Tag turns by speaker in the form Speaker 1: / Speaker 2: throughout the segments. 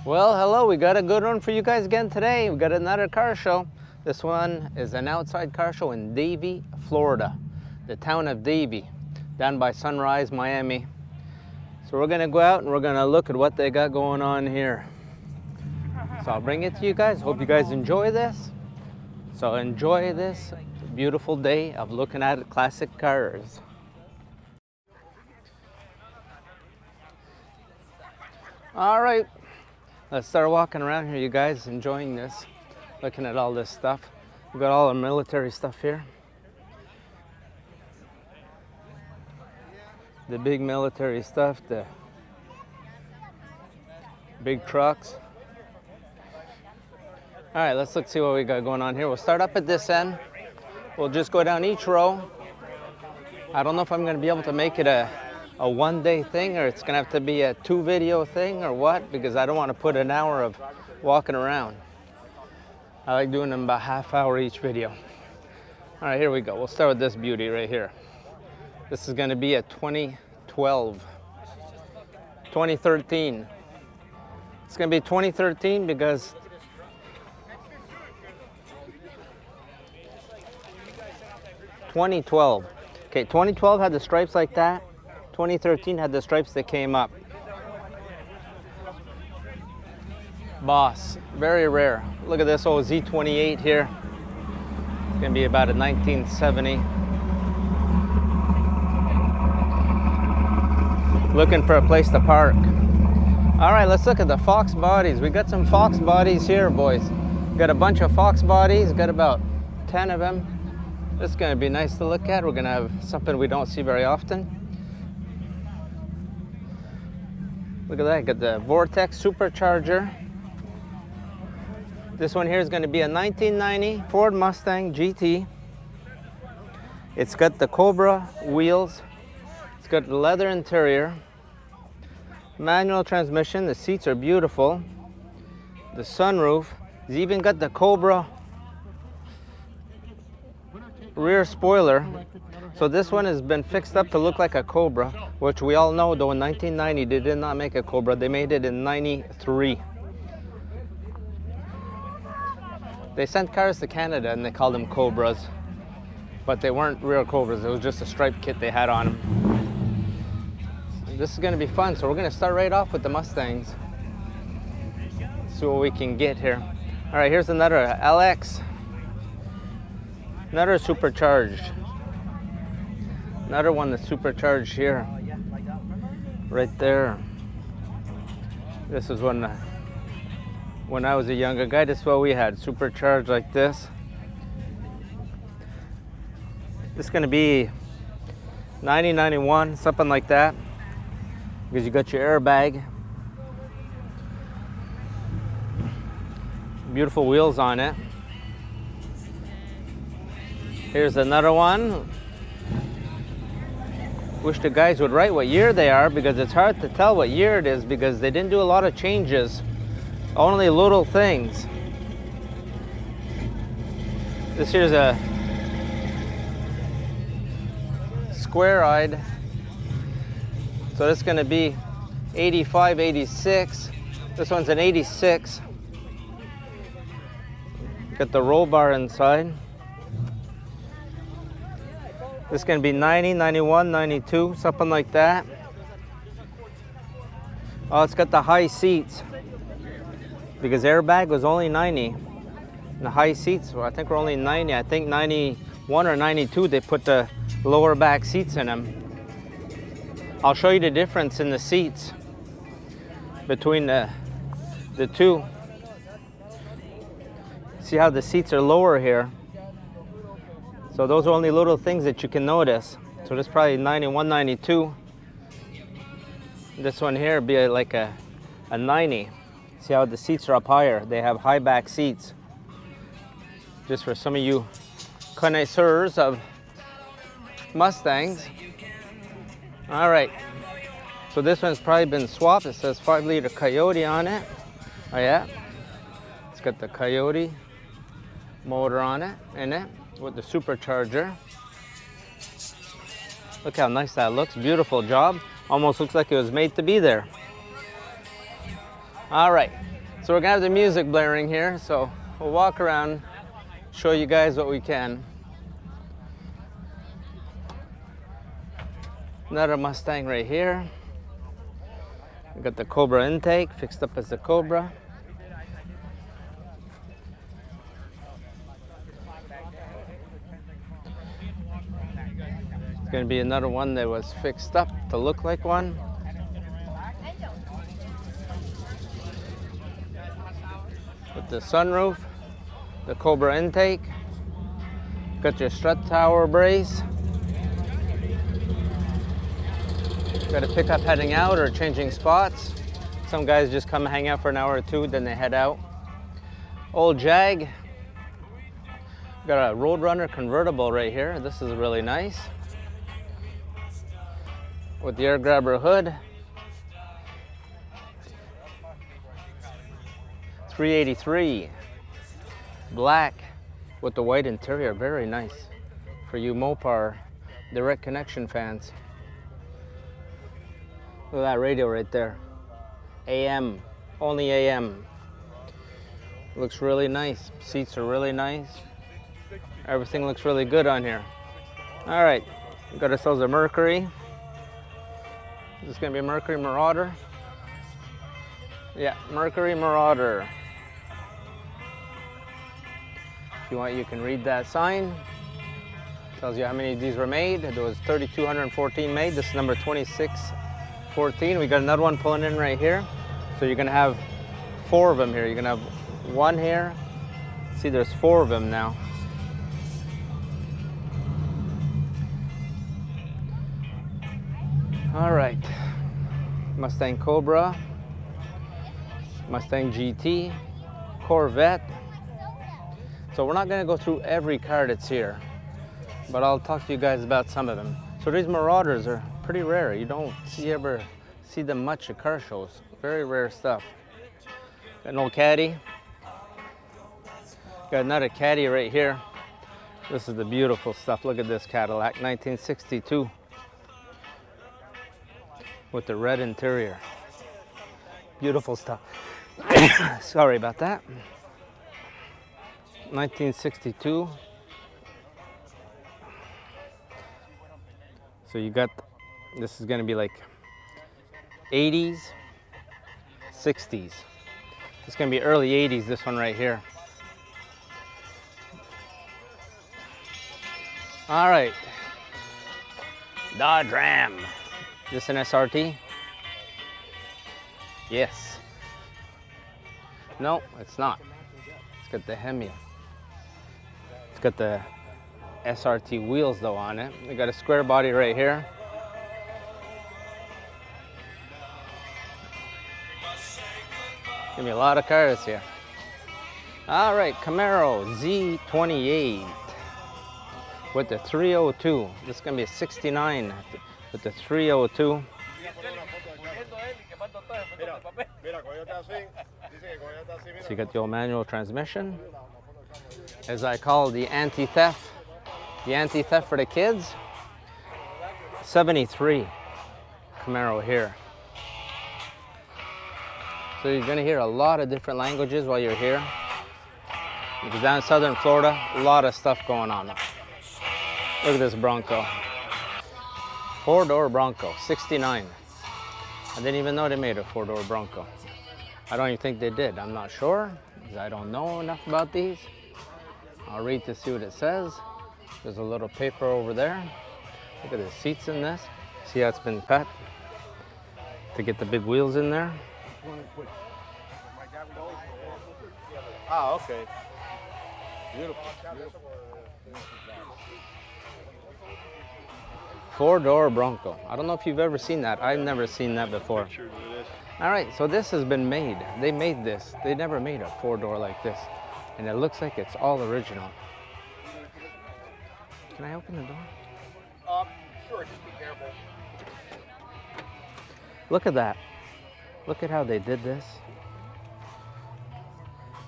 Speaker 1: Well, hello, we got a good one for you guys again today. We got another car show. This one is an outside car show in Davie, Florida, the town of Davie, down by Sunrise, Miami. So we're gonna go out and we're gonna look at what they got going on here. So I'll bring it to you guys. Hope you guys enjoy this. So enjoy this beautiful day of looking at classic cars. All right. Let's start walking around here, you guys, enjoying this, looking at all this stuff. We've got all the military stuff here. The big military stuff, the big trucks. All right, let's see what we got going on here. We'll start up at this end. We'll just go down each row. I don't know if I'm gonna be able to make it a one-day thing, or it's gonna have to be a 2-video thing, or what, because I don't want to put an hour of walking around. I like doing them about half hour each video. All right, here we go. We'll start with this beauty right here. This is gonna be a 2013. It's gonna be 2013 because Okay, 2012 had the stripes like that. 2013 had the stripes that came up. Boss, very rare. Look at this old Z28 here. It's gonna be about a 1970. Looking for a place to park. All right, let's look at the Fox bodies. We got some Fox bodies here, boys. Got a bunch of Fox bodies, got about 10 of them. This is gonna be nice to look at. We're gonna have something we don't see very often. Look at that, got the Vortex supercharger. This one here is going to be a 1990 Ford Mustang GT. It's got the Cobra wheels. It's got the leather interior. Manual transmission, the seats are beautiful. The sunroof. It's even got the Cobra rear spoiler. So this one has been fixed up to look like a Cobra, which we all know though in 1990 they did not make a Cobra, they made it in 93. They sent cars to Canada and they called them Cobras, but they weren't real Cobras, it was just a striped kit they had on them. This is gonna be fun, so we're gonna start right off with the Mustangs. See what we can get here. All right, here's another LX. Another supercharged. Another one that's supercharged here. Right there. This is when I was a younger guy, this is what we had, supercharged like this. This is gonna be 90, 91, something like that. Because you got your airbag. Beautiful wheels on it. Here's another one. Wish the guys would write what year they are, because it's hard to tell what year it is because they didn't do a lot of changes, only little things. This here's a square-eyed, so this is going to be 85, 86. This one's an 86. Got the roll bar inside. This is going to be 90, 91, 92, something like that. Oh, it's got the high seats. Because airbag was only 90. And the high seats, well, I think were only 90. I think 91 or 92, they put the lower back seats in them. I'll show you the difference in the seats between the two. See how the seats are lower here. So those are only little things that you can notice. So this is probably 91, 92. This one here would be like a 90. See how the seats are up higher? They have high back seats. Just for some of you connoisseurs of Mustangs. All right. So this one's probably been swapped. It says 5-liter Coyote on it. Oh yeah. It's got the Coyote motor on it, in it, with the supercharger. Look how nice that looks. Beautiful job. Almost looks like it was made to be there. All right, So we're gonna have the music blaring here, so we'll walk around, show you guys what we can. Another Mustang right here. We got the Cobra intake fixed up as the Cobra. It's gonna be another one that was fixed up to look like one. With the sunroof, the Cobra intake. Got your strut tower brace. Got a pickup heading out or changing spots. Some guys just come hang out for an hour or two, then they head out. Old Jag. Got a Roadrunner convertible right here. This is really nice. With the air grabber hood. 383. Black with the white interior. Very nice for you Mopar direct connection fans. Look at that radio right there. AM, only AM. Looks really nice. Seats are really nice. Everything looks really good on here. All right, we got ourselves a Mercury. This is gonna be a Mercury Marauder. Yeah, Mercury Marauder. If you want, you can read that sign. Tells you how many of these were made. There was 3,214 made. This is number 2614. We got another one pulling in right here. So you're gonna have 4 of them here. You're gonna have one here. See, there's 4 of them now. All right, Mustang Cobra, Mustang GT, Corvette. So we're not gonna go through every car that's here, but I'll talk to you guys about some of them. So these Marauders are pretty rare. You don't ever see them much at car shows. Very rare stuff. Got an old Caddy. Got another Caddy right here. This is the beautiful stuff. Look at this Cadillac, 1962. With the red interior. Beautiful stuff. Sorry about that. 1962. So you got, this is gonna be like 80s, 60s. It's gonna be early 80s, this one right here. All right, Dodge Ram. This an SRT? Yes. No, it's not. It's got the Hemi. It's got the SRT wheels though on it. We got a square body right here. Give me a lot of cars here. All right, Camaro Z28 with the 302. This is gonna be a 69 with the 302. So you got the old manual transmission. As I call the anti-theft. The anti-theft for the kids. 73 Camaro here. So you're gonna hear a lot of different languages while you're here. Because down in southern Florida, a lot of stuff going on. Look at this Bronco. 4-door Bronco, 69. I didn't even know they made a 4-door Bronco. I don't even think they did. I'm not sure, because I don't know enough about these. I'll read to see what it says. There's a little paper over there. Look at the seats in this. See how it's been cut to get the big wheels in there.
Speaker 2: Ah, okay. Beautiful.
Speaker 1: 4-door Bronco. I don't know if you've ever seen that. I've never seen that before. All right, so this has been made. They made this. They never made a 4-door like this. And it looks like it's all original. Can I open the door?
Speaker 2: Sure, just be careful.
Speaker 1: Look at that. Look at how they did this.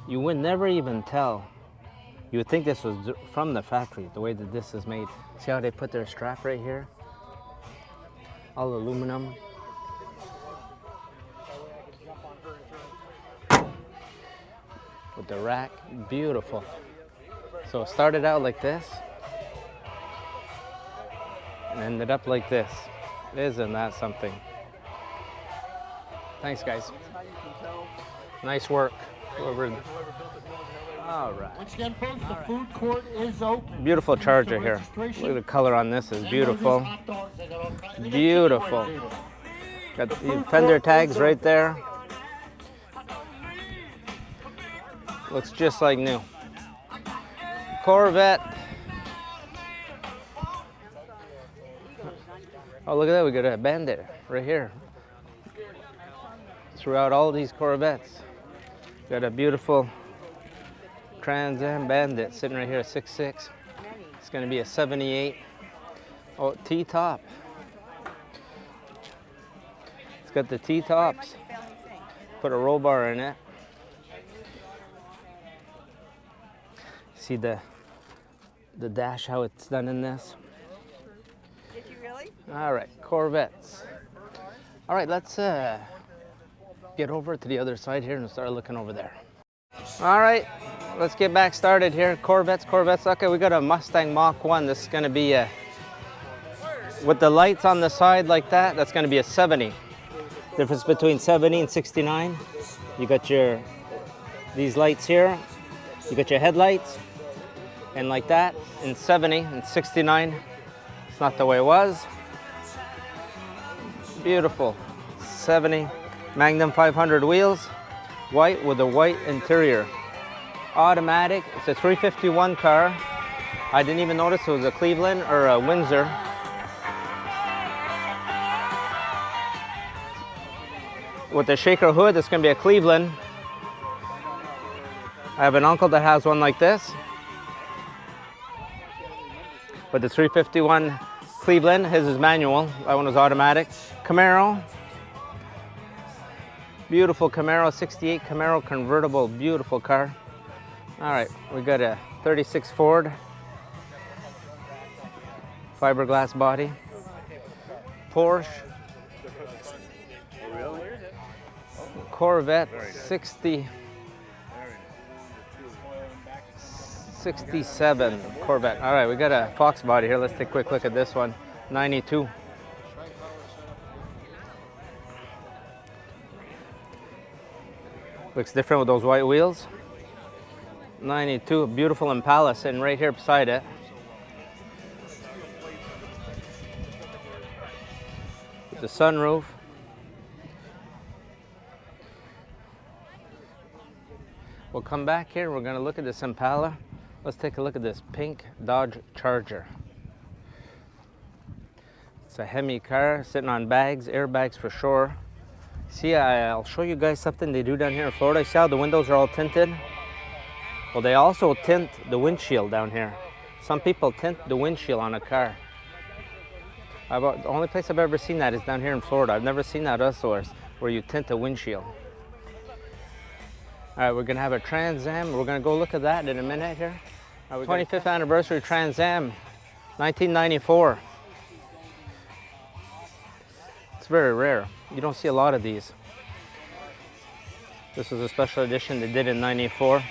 Speaker 1: You would never even tell. You would think this was from the factory, the way that this is made. See how they put their strap right here? All aluminum. with the rack. Beautiful. So it started out like this and ended up like this. Isn't that something? Thanks, guys. Nice work. Whoever. All right.
Speaker 3: Once again, folks, the food court is open.
Speaker 1: Beautiful Charger here. Look at the color on this. Is beautiful. Beautiful. Got the fender tags right there. Looks just like new. Corvette. Oh, look at that. We got a Bandit right here. Throughout all these Corvettes. Got a beautiful Trans Am Bandit sitting right here, 6.6. It's going to be a 78. Oh, T-top. It's got the T-tops. Put a roll bar in it. See the dash, how it's done in this.
Speaker 4: Did you really?
Speaker 1: All right, Corvettes. All right, let's get over to the other side here and start looking over there. All right, let's get back started here. Corvettes. Okay, we got a Mustang Mach 1. This is going to be a, with the lights on the side like that, that's going to be a 70. Difference between 70 and 69. You got these lights here. You got your headlights. And like that, in 70 and 69, it's not the way it was. Beautiful. 70 Magnum 500 wheels, white with a white interior. Automatic. It's a 351 car. I didn't even notice it was a Cleveland or a Windsor. With the shaker hood, it's going to be a Cleveland. I have an uncle that has one like this. With the 351 Cleveland, his is manual. That one was automatic. Camaro. Beautiful Camaro, 68 Camaro convertible, beautiful car. All right, we got a 36 Ford. Fiberglass body. Porsche. Corvette 67 Corvette. All right, we got a Fox body here. Let's take a quick look at this one. 92. Looks different with those white wheels. 92, beautiful Impala sitting right here beside it. With the sunroof. We'll come back here. We're going to look at this Impala. Let's take a look at this pink Dodge Charger. It's a Hemi car sitting on bags, airbags for sure. See, I'll show you guys something they do down here in Florida. See how the windows are all tinted? Well, they also tint the windshield down here. Some people tint the windshield on a car. The only place I've ever seen that is down here in Florida. I've never seen that elsewhere where you tint the windshield. All right, we're gonna have a Trans Am. We're gonna go look at that in a minute here. 25th anniversary Trans Am, 1994. It's very rare. You don't see a lot of these. This was a special edition they did in '94.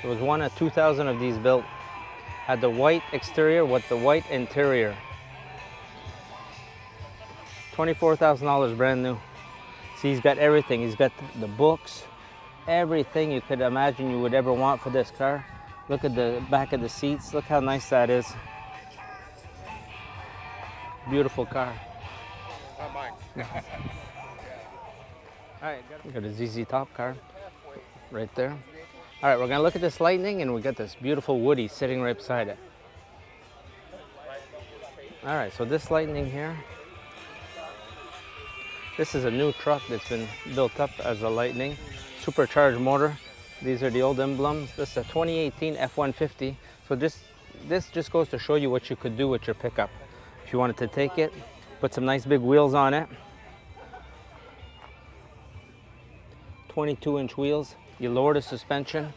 Speaker 1: There was one of 2,000 of these built. Had the white exterior with the white interior. $24,000 brand new. See, he's got everything. He's got the books, everything you could imagine you would ever want for this car. Look at the back of the seats. Look how nice that is. Beautiful car.
Speaker 2: Not mine.
Speaker 1: All right, got a ZZ Top car right there. All right, we're gonna look at this Lightning, and we got this beautiful Woody sitting right beside it. All right, so this Lightning here, this is a new truck that's been built up as a Lightning, supercharged motor. These are the old emblems. This is a 2018 F-150. So this just goes to show you what you could do with your pickup. If you wanted to take it, put some nice big wheels on it. 22-inch wheels. You lower the suspension.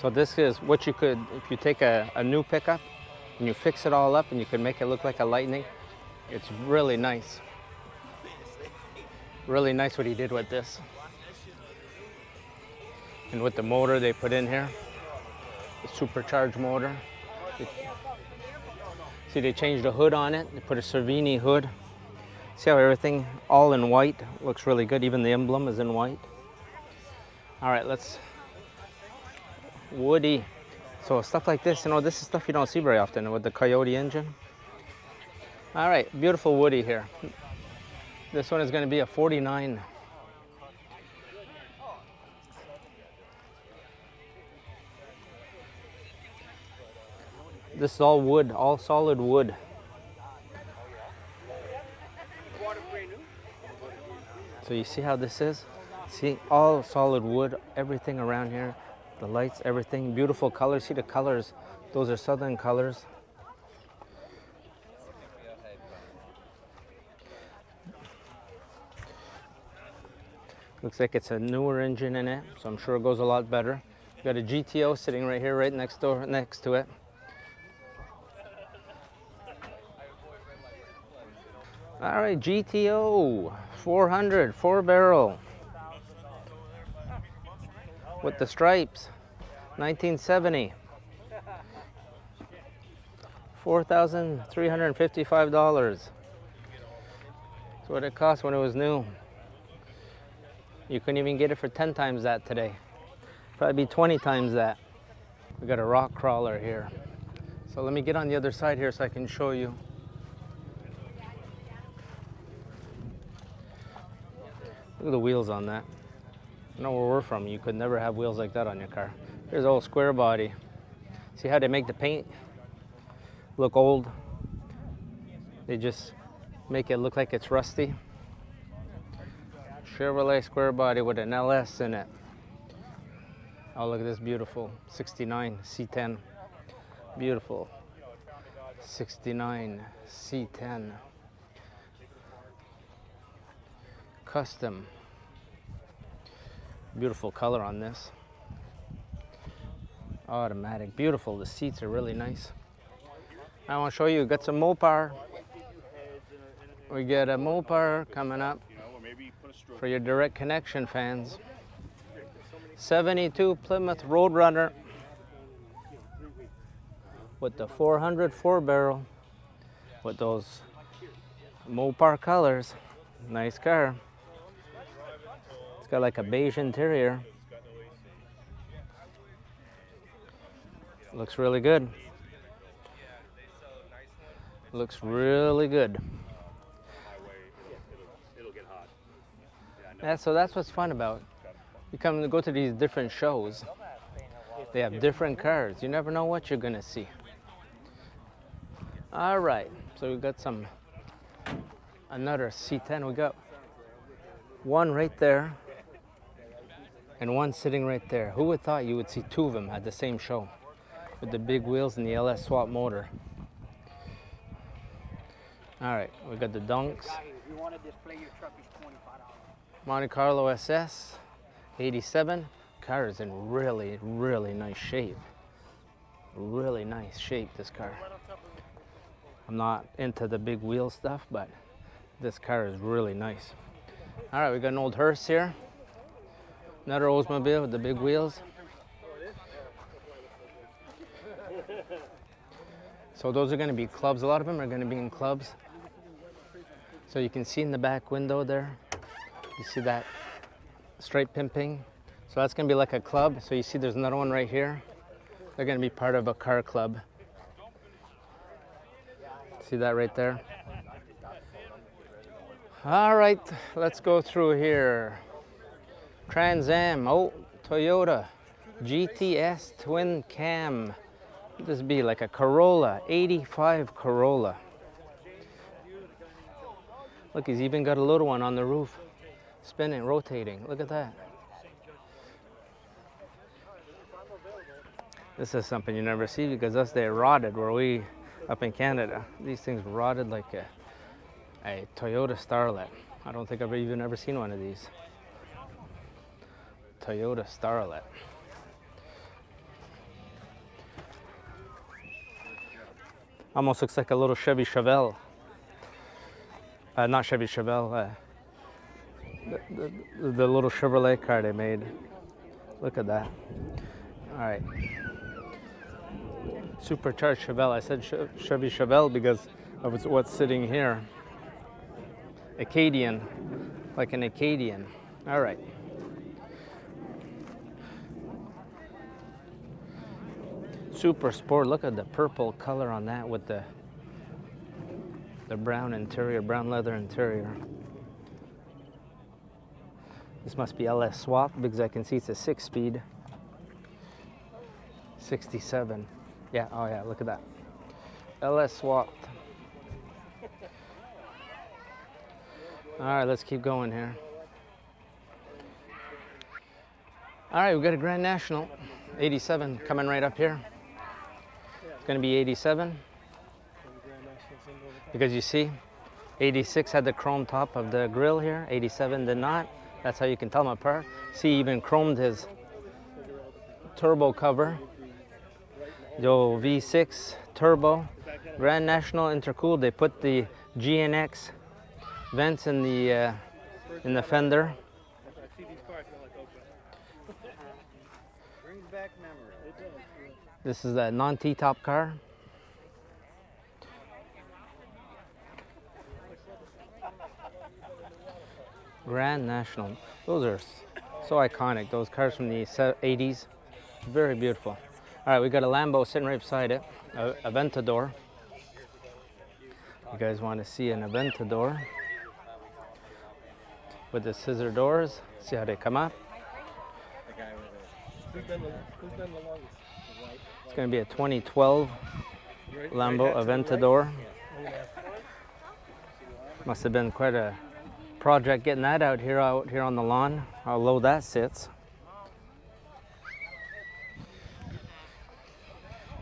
Speaker 1: So this is what you could, if you take a new pickup and you fix it all up and you can make it look like a Lightning, it's really nice. Really nice what he did with this. And with the motor they put in here, the supercharged motor. See, they changed the hood on it. They put a Cervini hood. See how everything all in white looks really good. Even the emblem is in white. All right, let's Woody. So stuff like this, you know, this is stuff you don't see very often with the Coyote engine. All right, beautiful Woody here. This one is going to be a 49. This is all wood, all solid wood. So you see how this is? See, all solid wood, everything around here. The lights, everything, beautiful colors. See the colors, those are Southern colors. Looks like it's a newer engine in it, so I'm sure it goes a lot better. Got a GTO sitting right here, right next to it. All right, GTO 400 4-barrel with the stripes, 1970, $4,355. That's what it cost when it was new. You couldn't even get it for 10 times that today. Probably be 20 times that. We got a rock crawler here. So let me get on the other side here so I can show you. Look at the wheels on that. I know where we're from, you could never have wheels like that on your car. Here's the old square body. See how they make the paint look old? They just make it look like it's rusty. Chevrolet square body with an LS in it. Oh, look at this beautiful 69 C10. Beautiful 69 C10. Custom. Beautiful color on this. Automatic. Beautiful. The seats are really nice. I want to show you, we got some Mopar. We get a Mopar coming up for your direct connection fans. 72 Plymouth Roadrunner with the 400 4-barrel with those Mopar colors. Nice car. It's got like a beige interior. Looks really good. Looks really good. Yeah, so that's what's fun about. You go to these different shows. They have different cars. You never know what you're gonna see. All right, so we got another C10. We got one right there and one sitting right there. Who would thought you would see two of them at the same show with the big wheels and the LS swap motor? All right, we got the Dunks.
Speaker 3: If you want to display your truck, it's $25.
Speaker 1: Monte Carlo SS 87. Car is in really, really nice shape. Really nice shape, this car. I'm not into the big wheel stuff, but this car is really nice. All right, we got an old hearse here. Another Oldsmobile with the big wheels. So those are going to be clubs. A lot of them are going to be in clubs. So you can see in the back window there, you see that stripe pimping. So that's going to be like a club. So you see there's another one right here. They're going to be part of a car club. See that right there? All right, let's go through here. Trans Am, oh, Toyota GTS twin cam. This be like a Corolla, 85 Corolla. Look, he's even got a little one on the roof, spinning, rotating. Look at that. This is something you never see because us, they rotted where we, up in Canada. These things rotted like a Toyota Starlet. I don't think I've even ever seen one of these. Toyota Starlet. Almost looks like a little Chevy Chevelle. Not Chevy Chevelle. The little Chevrolet car they made. Look at that. All right. Supercharged Chevelle. I said Chevy Chevelle because of what's sitting here. Acadian, like an Acadian. All right. Super Sport. Look at the purple color on that with the brown interior, brown leather interior. This must be LS swap because I can see it's a 6-speed. 67. Yeah, oh yeah, look at that. LS swapped. All right, let's keep going here. All right, we got a Grand National 87 coming right up here. It's gonna be 87. Because you see, 86 had the chrome top of the grille here, 87 did not. That's how you can tell them apart. See, even chromed his turbo cover. Yo, V6 turbo, Grand National intercooled. They put the GNX vents in the fender.
Speaker 3: Brings back memories.
Speaker 1: This is a non-T-top car. Grand National. Those are so iconic. Those cars from the 80s. Very beautiful. All right, we got a Lambo sitting right beside it. A Aventador. You guys want to see an Aventador with the scissor doors? See how they come up? It's going to be a 2012 Lambo Aventador. Must have been quite a project getting that out here on the lawn. How low that sits.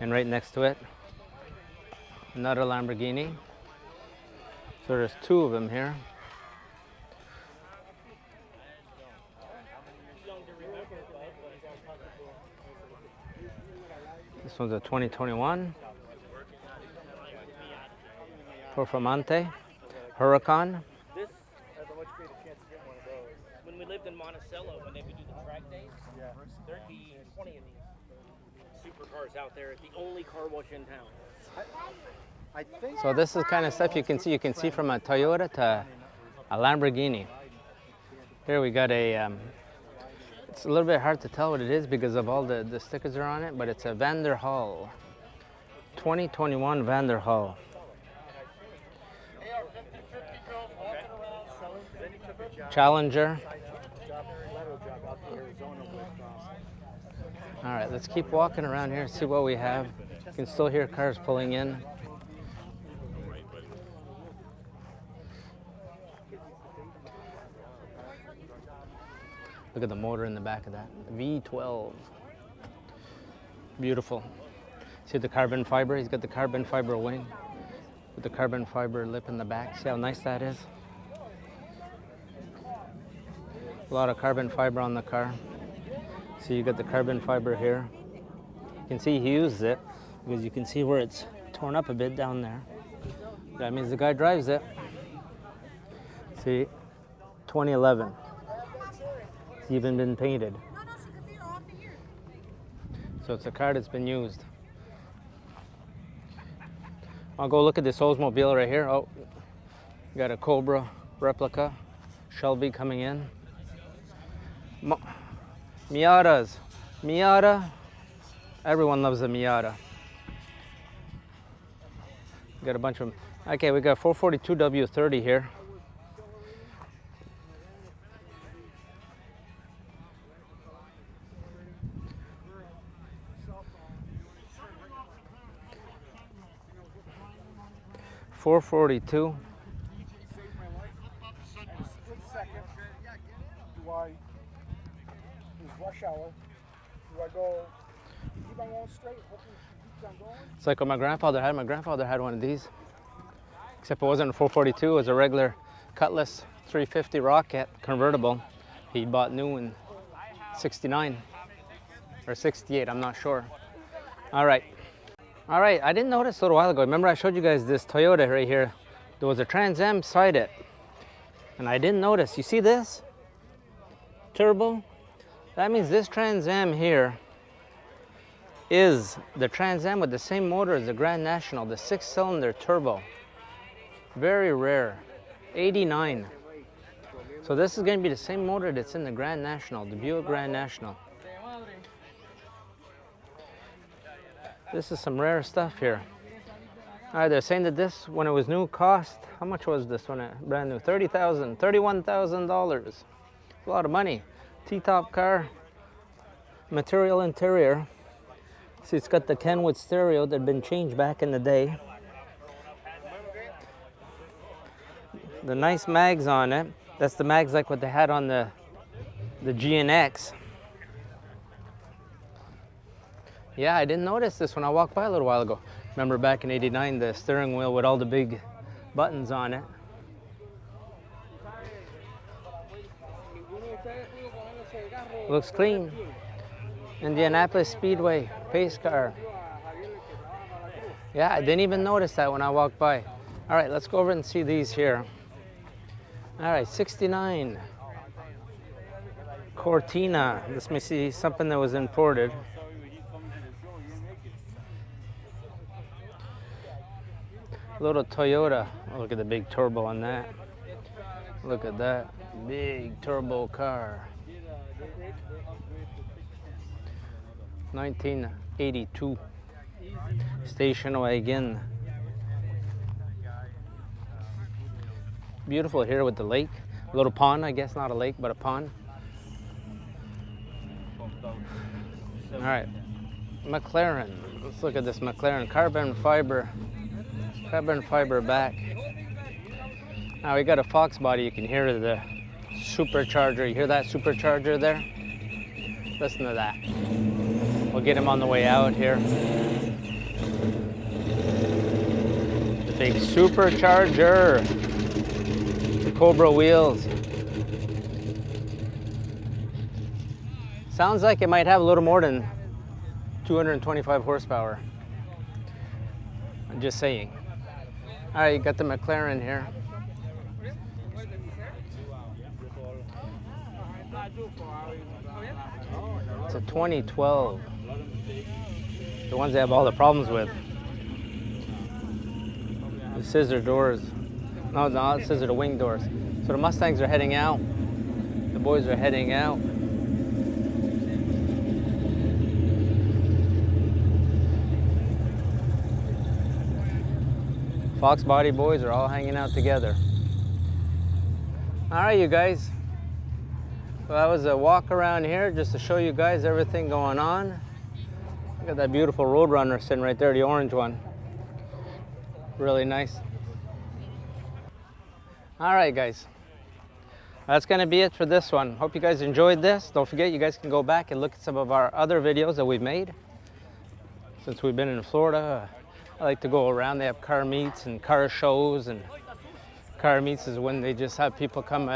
Speaker 1: And right next to it, another Lamborghini. So there's two of them here. This one's a 2021 Performante Huracan.
Speaker 3: This has a much greater chance of getting one of those. When we lived in Monticello, when they would do the track days, there'd be 20 of these supercars out there. It's the only car wash in town.
Speaker 2: I think
Speaker 1: So this is kind of stuff you can see. You can see from a Toyota to a Lamborghini. Here we got a, it's a little bit hard to tell what it is because of all the stickers are on it, but it's a Vanderhall. 2021 Vanderhall. Challenger. All right, let's keep walking around here, see what we have. You can still hear cars pulling in. Look at the motor in the back of that. V12. Beautiful. See the carbon fiber? He's got the carbon fiber wing with the carbon fiber lip in the back. See how nice that is? A lot of carbon fiber on the car. So you got the carbon fiber here. You can see he used it because you can see where it's torn up a bit down there. That means the guy drives it. See, 2011. It's even been painted. So it's a car that's been used. I'll go look at this Oldsmobile right here. Oh, got a Cobra replica. Shelby coming in. Miatas. Miata. Everyone loves a Miata. Got a bunch of them. Okay, we got 442 W30 here. $442.
Speaker 2: split second. Do I use rush hour? Do I go keep on going straight? Hopefully keep on going.
Speaker 1: It's like what my grandfather had. My grandfather had one of these. Except it wasn't a 442, it was a regular Cutlass 350 Rocket convertible. He bought new in 69 or 68, I'm not sure. All right, I didn't notice a little while ago. Remember I showed you guys this Toyota right here. There was a Trans Am beside it. And I didn't notice. You see this? Turbo? That means this Trans Am here is the Trans Am with the same motor as the Grand National, the 6-cylinder turbo. Very rare. 89. So this is going to be the same motor that's in the Grand National, the Buick Grand National. This is some rare stuff here. All right, they're saying that this, when it was new, cost, how much was this one brand new? $30,000, $31,000. A lot of money. T-top car, material interior. See, it's got the Kenwood stereo that had been changed back in the day. The nice mags on it. That's the mags like what they had on the GNX. Yeah, I didn't notice this when I walked by a little while ago. Remember back in '89, the steering wheel with all the big buttons on it. Looks clean. Indianapolis Speedway, pace car. Yeah, I didn't even notice that when I walked by. All right, let's go over and see these here. All right, 69. Cortina. Let me see something that was imported. Little Toyota. Oh, look at the big turbo on that. Look at that big turbo car. 1982 station wagon. Beautiful here with the lake. A little pond, I guess, not a lake, but a pond. All right, McLaren. Let's look at this McLaren carbon fiber back. Now we got a Fox body. You can hear the supercharger. You hear that supercharger there? Listen to that. We'll get him on the way out here. The big supercharger. The Cobra wheels. Sounds like it might have a little more than 225 horsepower. I'm just saying. All right, you got the McLaren here. It's a 2012. The ones they have all the problems with. The scissor doors. No, not scissor, the wing doors. So the Mustangs are heading out. The boys are heading out. Fox body boys are all hanging out together. All right, you guys. So that was a walk around here just to show you guys everything going on. Look at that beautiful Roadrunner sitting right there, the orange one. Really nice. All right, guys. That's gonna be it for this one. Hope you guys enjoyed this. Don't forget, you guys can go back and look at some of our other videos that we've made. Since we've been in Florida, I like to go around. They have car meets and car shows, and car meets is when they just have people come.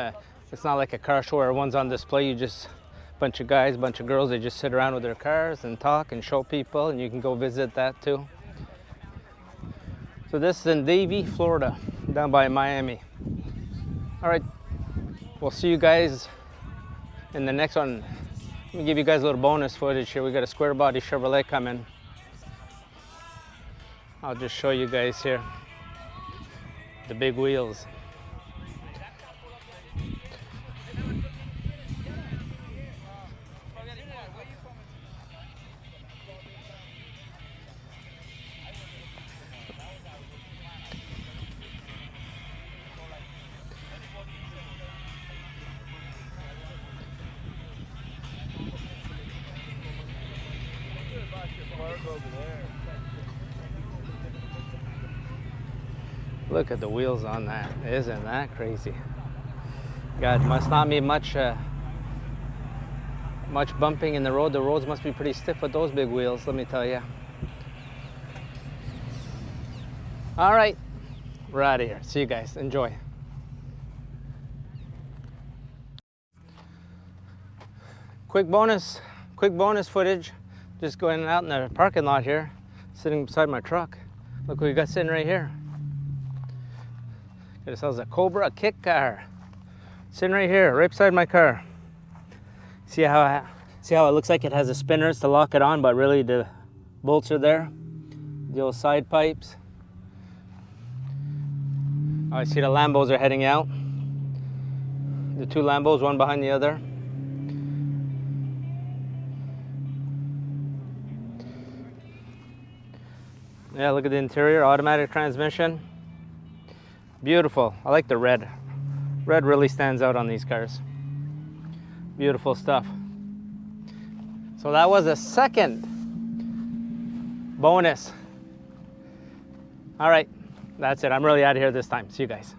Speaker 1: It's not like a car show where one's on display. You just, a bunch of guys, a bunch of girls, they just sit around with their cars and talk and show people, and you can go visit that too. So this is in Davie, Florida, down by Miami. All right, we'll see you guys in the next one. Let me give you guys a little bonus footage here. We got a square body Chevrolet coming. I'll just show you guys here the big wheels. Look at the wheels on that. Isn't that crazy? God, must not be much bumping in the road. The roads must be pretty stiff with those big wheels, let me tell you. All right, we're out of here. See you guys. Enjoy. Quick bonus footage. Just going out in the parking lot here, sitting beside my truck. Look what we got sitting right here. Got ourselves a Cobra kit car. Sitting right here, right beside my car. See how See how it looks like it has the spinners to lock it on, but really the bolts are there. The old side pipes. I see the Lambos are heading out. The two Lambos, one behind the other. Yeah, look at the interior, automatic transmission. Beautiful. I like the red. Red really stands out on these cars. Beautiful stuff. So that was a second bonus. All right, that's it. I'm really out of here this time. See you guys.